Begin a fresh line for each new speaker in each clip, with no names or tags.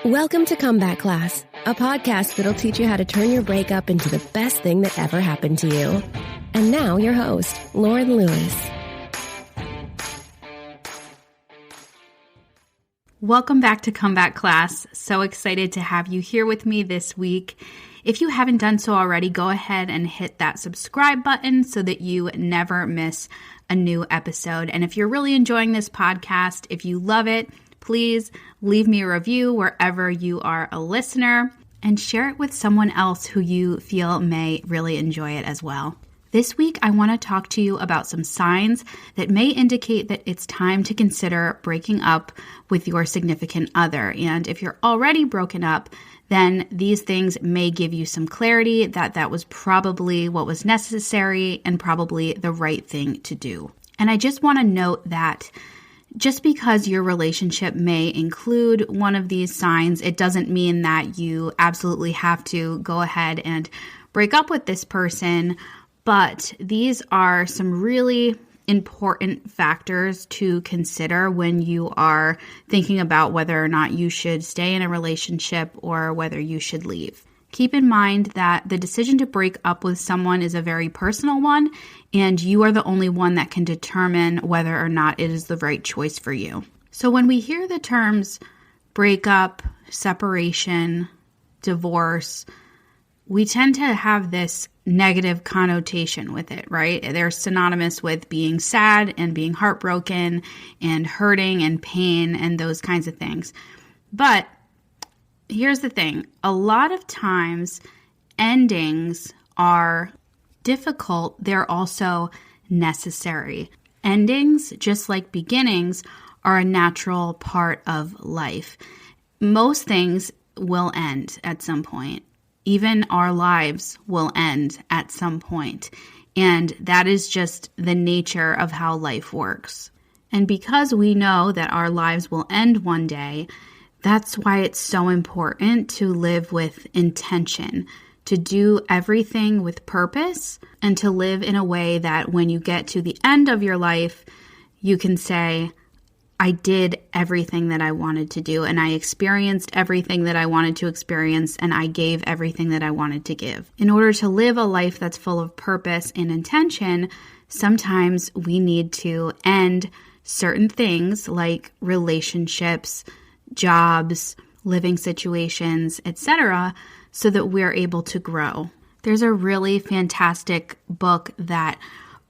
Welcome to Comeback Class, a podcast that'll teach you how to turn your breakup into the best thing that ever happened to you. And now your host, Lauren Lewis.
Welcome back to Comeback Class. So excited to have you here with me this week. If you haven't done so already, go ahead and hit that subscribe button so that you never miss a new episode. And if you're really enjoying this podcast, if you love it, please leave me a review wherever you are a listener and share it with someone else who you feel may really enjoy it as well. This week, I want to talk to you about some signs that may indicate that it's time to consider breaking up with your significant other. And if you're already broken up, then these things may give you some clarity that was probably what was necessary and probably the right thing to do. And I just want to note that just because your relationship may include one of these signs, it doesn't mean that you absolutely have to go ahead and break up with this person. But these are some really important factors to consider when you are thinking about whether or not you should stay in a relationship or whether you should leave. Keep in mind that the decision to break up with someone is a very personal one, and you are the only one that can determine whether or not it is the right choice for you. So when we hear the terms breakup, separation, divorce, we tend to have this negative connotation with it, right? They're synonymous with being sad and being heartbroken and hurting and pain and those kinds of things. But here's the thing. A lot of times endings are difficult. They're also necessary. Endings, just like beginnings, are a natural part of life. Most things will end at some point. Even our lives will end at some point. And that is just the nature of how life works. And because we know that our lives will end one day, that's why it's so important to live with intention, to do everything with purpose, and to live in a way that when you get to the end of your life, you can say, I did everything that I wanted to do, and I experienced everything that I wanted to experience, and I gave everything that I wanted to give. In order to live a life that's full of purpose and intention, sometimes we need to end certain things like relationships, jobs, living situations, etc., so that we're able to grow. There's a really fantastic book that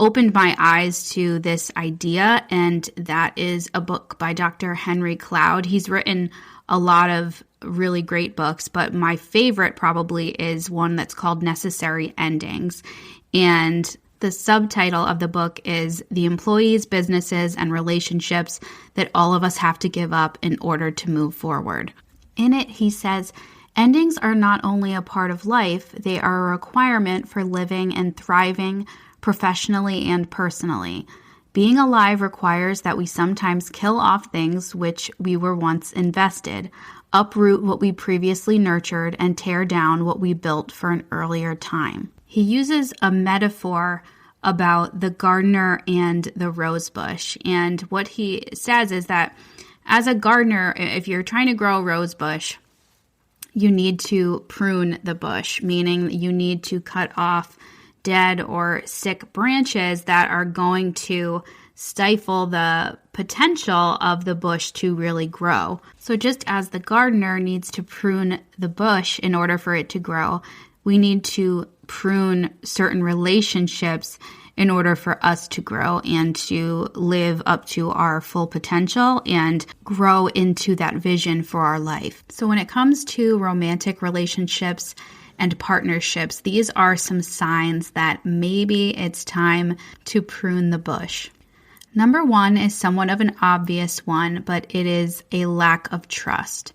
opened my eyes to this idea, and that is a book by Dr. Henry Cloud. He's written a lot of really great books, but my favorite probably is one that's called Necessary Endings. And the subtitle of the book is The Employees, Businesses, and Relationships That All of Us Have to Give Up in Order to Move Forward. In it, he says, endings are not only a part of life, they are a requirement for living and thriving professionally and personally. Being alive requires that we sometimes kill off things which we were once invested, uproot what we previously nurtured, and tear down what we built for an earlier time. He uses a metaphor about the gardener and the rose bush. And what he says is that as a gardener, if you're trying to grow a rose bush, you need to prune the bush, meaning you need to cut off dead or sick branches that are going to stifle the potential of the bush to really grow. So just as the gardener needs to prune the bush in order for it to grow, we need to prune certain relationships in order for us to grow and to live up to our full potential and grow into that vision for our life. So when it comes to romantic relationships and partnerships, these are some signs that maybe it's time to prune the bush. Number one is somewhat of an obvious one, but it is a lack of trust.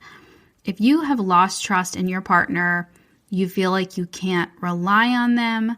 If you have lost trust in your partner, you feel like you can't rely on them,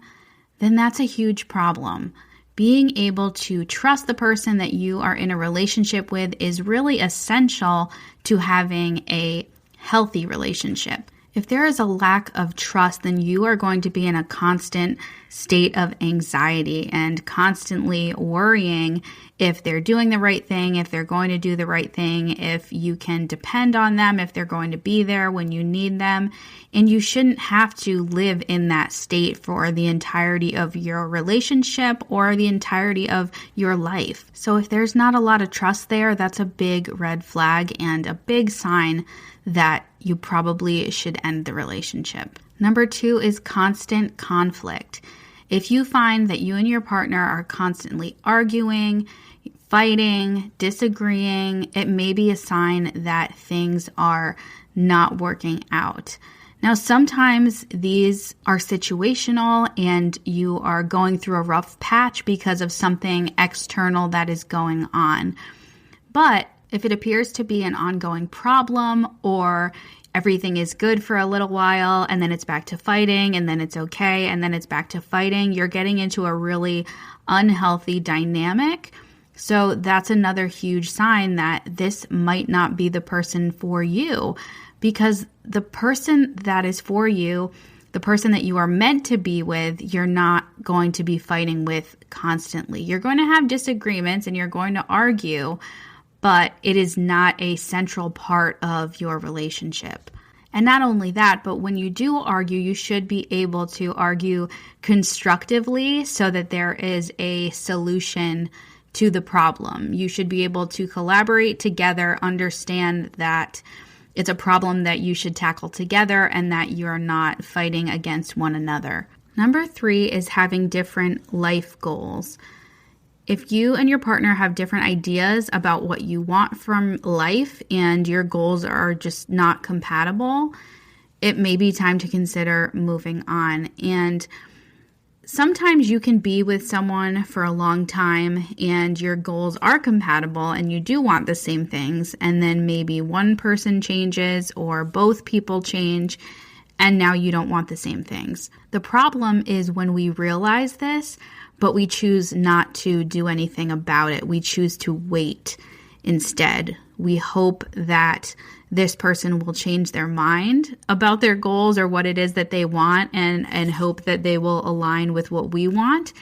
then that's a huge problem. Being able to trust the person that you are in a relationship with is really essential to having a healthy relationship. If there is a lack of trust, then you are going to be in a constant state of anxiety and constantly worrying if they're doing the right thing, if they're going to do the right thing, if you can depend on them, if they're going to be there when you need them. And you shouldn't have to live in that state for the entirety of your relationship or the entirety of your life. So if there's not a lot of trust there, that's a big red flag and a big sign that you probably should end the relationship. Number 2 is constant conflict. If you find that you and your partner are constantly arguing, fighting, disagreeing, it may be a sign that things are not working out. Now, sometimes these are situational and you are going through a rough patch because of something external that is going on. But if it appears to be an ongoing problem, or everything is good for a little while and then it's back to fighting and then it's okay and then it's back to fighting, you're getting into a really unhealthy dynamic. So that's another huge sign that this might not be the person for you, because the person that is for you, the person that you are meant to be with, you're not going to be fighting with constantly. You're going to have disagreements and you're going to argue, but it is not a central part of your relationship. And not only that, but when you do argue, you should be able to argue constructively so that there is a solution to the problem. You should be able to collaborate together, understand that it's a problem that you should tackle together and that you're not fighting against one another. Number 3 is having different life goals. If you and your partner have different ideas about what you want from life and your goals are just not compatible, it may be time to consider moving on. And sometimes you can be with someone for a long time and your goals are compatible and you do want the same things, and then maybe one person changes or both people change and now you don't want the same things. The problem is when we realize this, but we choose not to do anything about it. We choose to wait instead. We hope that this person will change their mind about their goals or what it is that they want, and hope that they will align with what we want.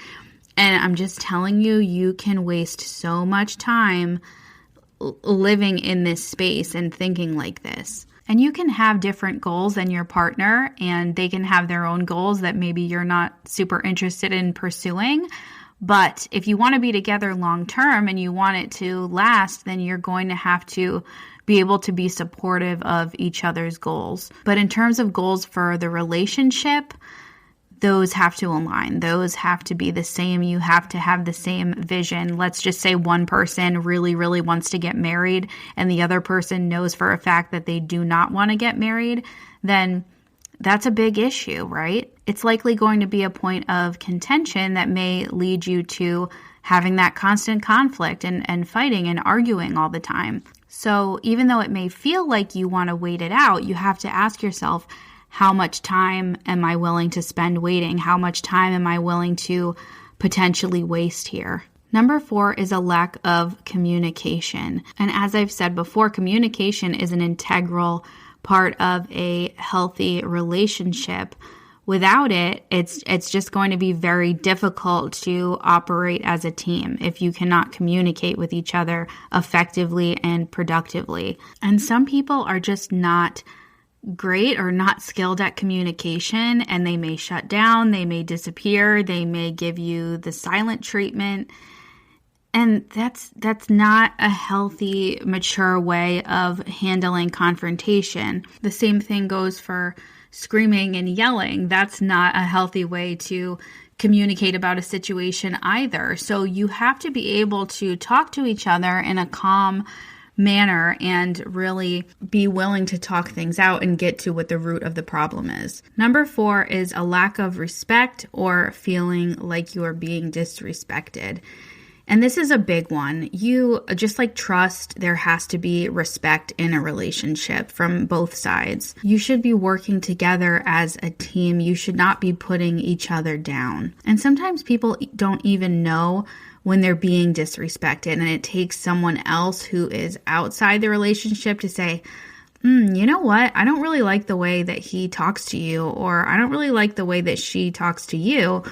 And I'm just telling you, you can waste so much time living in this space and thinking like this. And you can have different goals than your partner, and they can have their own goals that maybe you're not super interested in pursuing. But if you want to be together long term and you want it to last, then you're going to have to be able to be supportive of each other's goals. But in terms of goals for the relationship, those have to align. Those have to be the same. You have to have the same vision. Let's just say one person really, really wants to get married and the other person knows for a fact that they do not want to get married, then that's a big issue, right? It's likely going to be a point of contention that may lead you to having that constant conflict and fighting and arguing all the time. So even though it may feel like you want to wait it out, you have to ask yourself, how much time am I willing to spend waiting? How much time am I willing to potentially waste here? Number 4 is a lack of communication. And as I've said before, communication is an integral part of a healthy relationship. Without it, it's just going to be very difficult to operate as a team if you cannot communicate with each other effectively and productively. And some people are just not great or not skilled at communication, and they may shut down, they may disappear, they may give you the silent treatment. And that's not a healthy, mature way of handling confrontation. The same thing goes for screaming and yelling. That's not a healthy way to communicate about a situation either. So you have to be able to talk to each other in a calm manner and really be willing to talk things out and get to what the root of the problem is. Number 4 is a lack of respect or feeling like you are being disrespected. And this is a big one. You, just like trust, there has to be respect in a relationship from both sides. You should be working together as a team. You should not be putting each other down. And sometimes people don't even know when they're being disrespected, and it takes someone else who is outside the relationship to say, you know what? I don't really like the way that he talks to you, or I don't really like the way that she talks to you.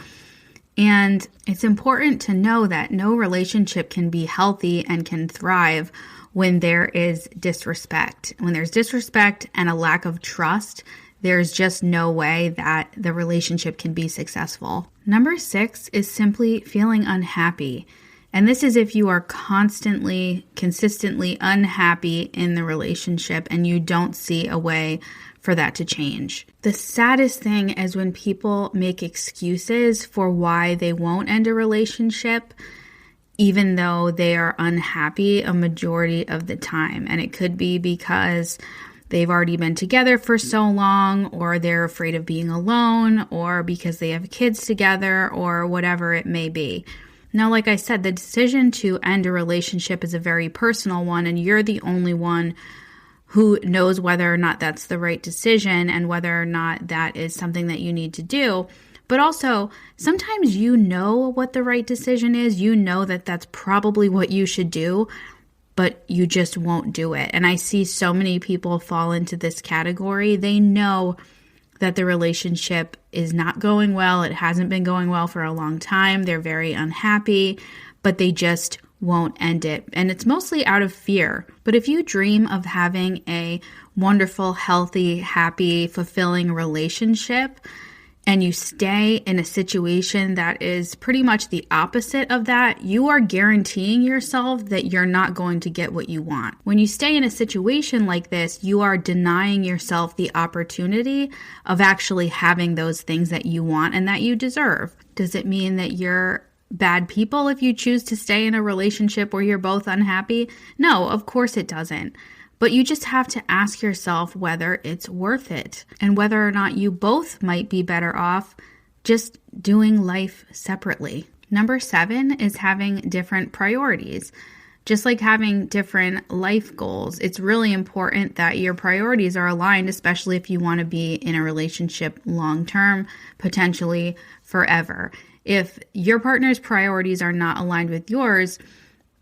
And it's important to know that no relationship can be healthy and can thrive when there is disrespect. When there's disrespect and a lack of trust, there's just no way that the relationship can be successful. Number 6 is simply feeling unhappy. And this is if you are consistently unhappy in the relationship and you don't see a way for that to change. The saddest thing is when people make excuses for why they won't end a relationship, even though they are unhappy a majority of the time. And it could be because they've already been together for so long, or they're afraid of being alone, or because they have kids together, or whatever it may be. Now, like I said, the decision to end a relationship is a very personal one, and you're the only one who knows whether or not that's the right decision and whether or not that is something that you need to do. But also, sometimes you know what the right decision is. You know that that's probably what you should do, but you just won't do it. And I see so many people fall into this category. They know that the relationship is not going well. It hasn't been going well for a long time. They're very unhappy, but they just won't end it. And it's mostly out of fear. But if you dream of having a wonderful, healthy, happy, fulfilling relationship, and you stay in a situation that is pretty much the opposite of that, you are guaranteeing yourself that you're not going to get what you want. When you stay in a situation like this, you are denying yourself the opportunity of actually having those things that you want and that you deserve. Does it mean that you're bad people if you choose to stay in a relationship where you're both unhappy? No, of course it doesn't. But you just have to ask yourself whether it's worth it and whether or not you both might be better off just doing life separately. Number 7 is having different priorities. Just like having different life goals, it's really important that your priorities are aligned, especially if you want to be in a relationship long-term, potentially forever. If your partner's priorities are not aligned with yours,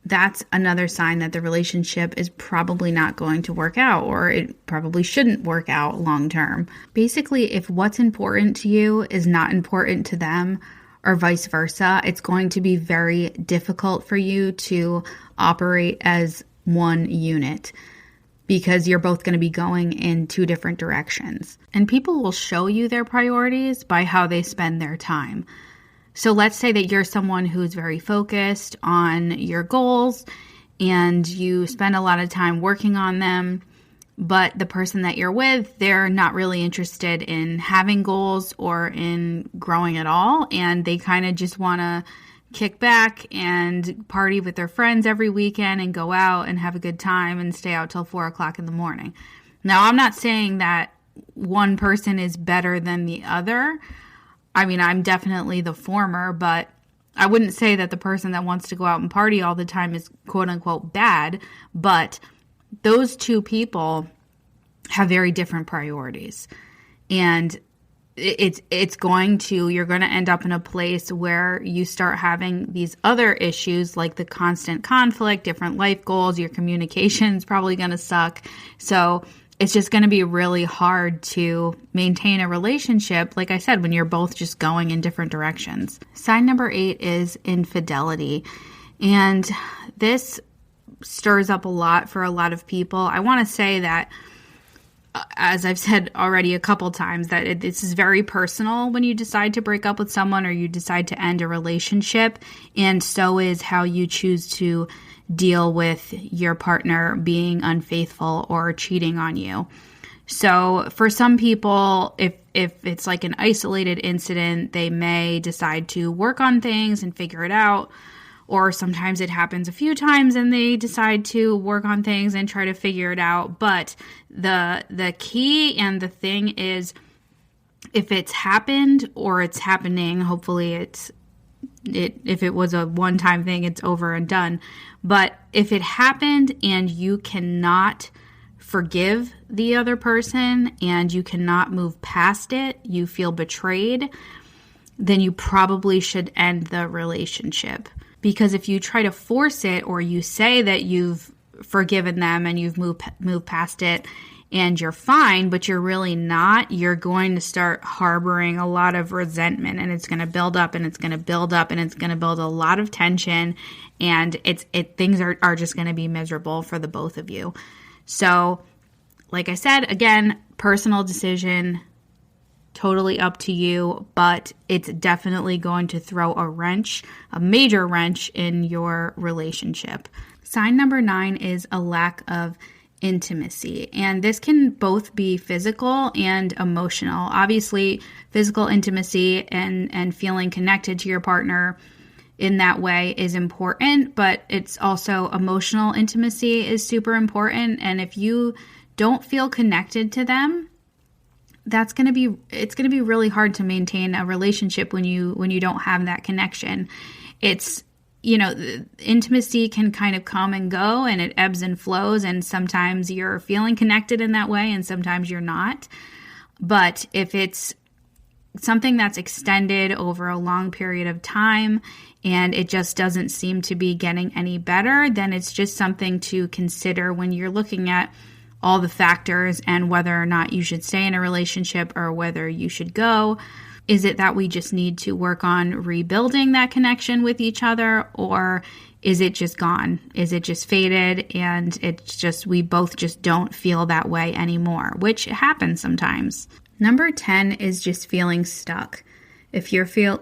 that's another sign that the relationship is probably not going to work out, or it probably shouldn't work out long term. Basically, if what's important to you is not important to them, or vice versa, it's going to be very difficult for you to operate as one unit because you're both going to be going in two different directions. And people will show you their priorities by how they spend their time. So let's say that you're someone who's very focused on your goals and you spend a lot of time working on them, but the person that you're with, they're not really interested in having goals or in growing at all. And they kind of just want to kick back and party with their friends every weekend and go out and have a good time and stay out till 4 o'clock in the morning. Now, I'm not saying that one person is better than the other. I mean, I'm definitely the former, but I wouldn't say that the person that wants to go out and party all the time is quote unquote bad, but those two people have very different priorities. And you're going to end up in a place where you start having these other issues like the constant conflict, different life goals, your communication's probably going to suck. So it's just going to be really hard to maintain a relationship, like I said, when you're both just going in different directions. Sign number 8 is infidelity. And this stirs up a lot for a lot of people. I want to say that, as I've said already a couple times, that this is very personal when you decide to break up with someone or you decide to end a relationship. And so is how you choose to deal with your partner being unfaithful or cheating on you. So for some people, if it's like an isolated incident, they may decide to work on things and figure it out. Or sometimes it happens a few times and they decide to work on things and try to figure it out. But the key and the thing is, if it's happened or it's happening, hopefully if it was a one-time thing, it's over and done. But if it happened and you cannot forgive the other person and you cannot move past it, you feel betrayed, then you probably should end the relationship. Because if you try to force it or you say that you've forgiven them and you've moved past it and you're fine, but you're really not, you're going to start harboring a lot of resentment, and it's going to build up and it's going to build up and it's going to build a lot of tension, and things are just going to be miserable for the both of you. So like I said, again, personal decision, totally up to you, but it's definitely going to throw a major wrench in your relationship. Sign number 9 is a lack of intimacy. And this can both be physical and emotional. Obviously, physical intimacy and feeling connected to your partner in that way is important, but it's also emotional intimacy is super important. And if you don't feel connected to them, it's going to be really hard to maintain a relationship when you don't have that connection. It's, intimacy can kind of come and go, and it ebbs and flows, and sometimes you're feeling connected in that way and sometimes you're not. But if it's something that's extended over a long period of time and it just doesn't seem to be getting any better, then it's just something to consider when you're looking at all the factors and whether or not you should stay in a relationship or whether you should go. Is it that we just need to work on rebuilding that connection with each other, or is it just gone? Is it just faded and it's just we both just don't feel that way anymore, which happens sometimes. Number 10 is just feeling stuck. If you feel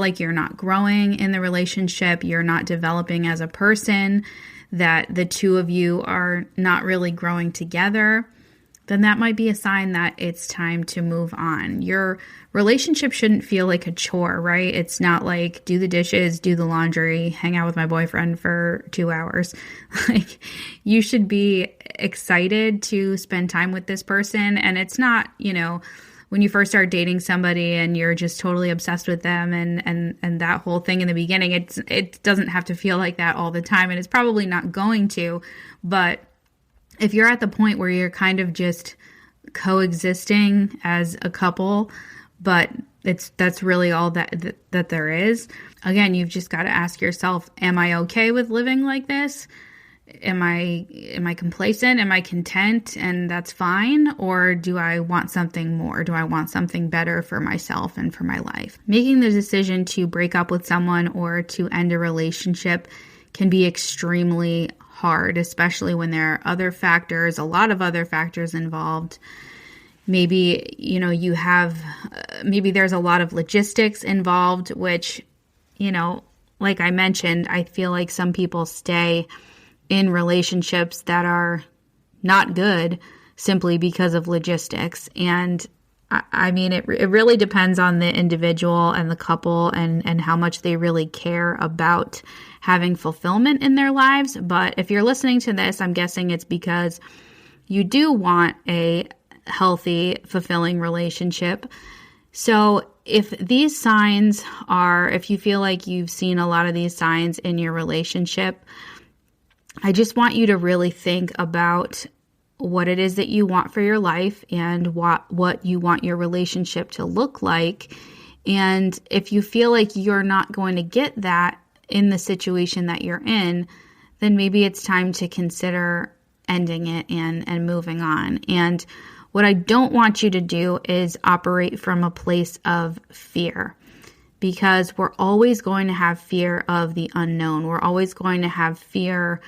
like you're not growing in the relationship, you're not developing as a person, that the two of you are not really growing together, then that might be a sign that it's time to move on. Your relationship shouldn't feel like a chore, right? It's not like do the dishes, do the laundry, hang out with my boyfriend for 2 hours. Like, you should be excited to spend time with this person. And it's not, when you first start dating somebody and you're just totally obsessed with them and that whole thing in the beginning, it doesn't have to feel like that all the time. And it's probably not going to, but if you're at the point where you're kind of just coexisting as a couple, but that's really all that there is. Again, you've just got to ask yourself, am I okay with living like this? Am I complacent? Am I content? And that's fine? Or do I want something more? Do I want something better for myself and for my life? Making the decision to break up with someone or to end a relationship can be extremely hard, especially when there are a lot of other factors involved. Maybe, maybe there's a lot of logistics involved, which, like I mentioned, I feel like some people stay in relationships that are not good simply because of logistics. And I mean, it really depends on the individual and the couple and how much they really care about having fulfillment in their lives. But if you're listening to this, I'm guessing it's because you do want a healthy, fulfilling relationship. So if these signs if you feel like you've seen a lot of these signs in your relationship, I just want you to really think about what it is that you want for your life and what you want your relationship to look like. And if you feel like you're not going to get that in the situation that you're in, then maybe it's time to consider ending it and moving on. And what I don't want you to do is operate from a place of fear, because we're always going to have fear of the unknown. We're always going to have fear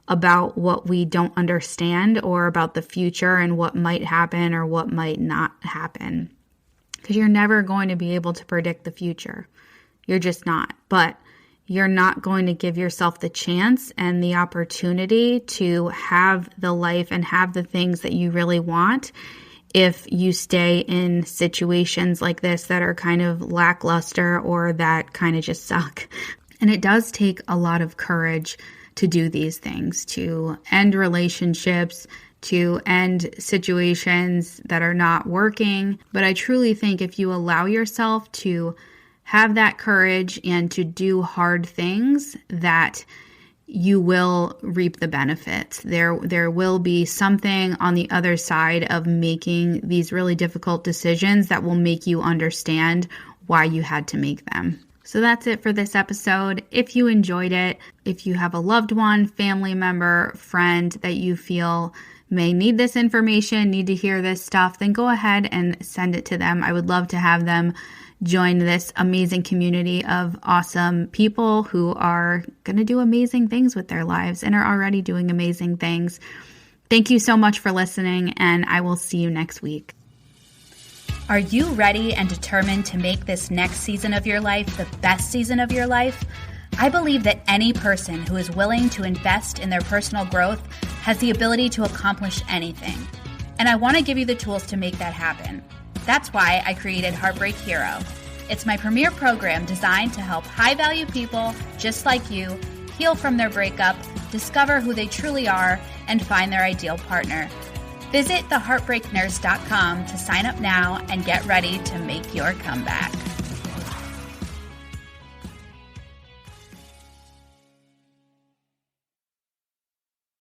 about what we don't understand or about the future and what might happen or what might not happen, because you're never going to be able to predict the future. You're just not. But you're not going to give yourself the chance and the opportunity to have the life and have the things that you really want if you stay in situations like this that are kind of lackluster or that kind of just suck. And it does take a lot of courage to do these things, to end relationships, to end situations that are not working. But I truly think if you allow yourself to have that courage and to do hard things, that you will reap the benefits. There will be something on the other side of making these really difficult decisions that will make you understand why you had to make them. So that's it for this episode. If you enjoyed it, if you have a loved one, family member, friend that you feel may need this information, need to hear this stuff, then go ahead and send it to them. I would love to have them join this amazing community of awesome people who are going to do amazing things with their lives and are already doing amazing things. Thank you so much for listening, and I will see you next week. Are you ready and determined to make this next season of your life the best season of your life? I believe that any person who is willing to invest in their personal growth has the ability to accomplish anything. And I want to give you the tools to make that happen. That's why I created Heartbreak Hero. It's my premier program designed to help high-value people just like you heal from their breakup, discover who they truly are, and find their ideal partner. Visit theheartbreaknurse.com to sign up now and get ready to make your comeback.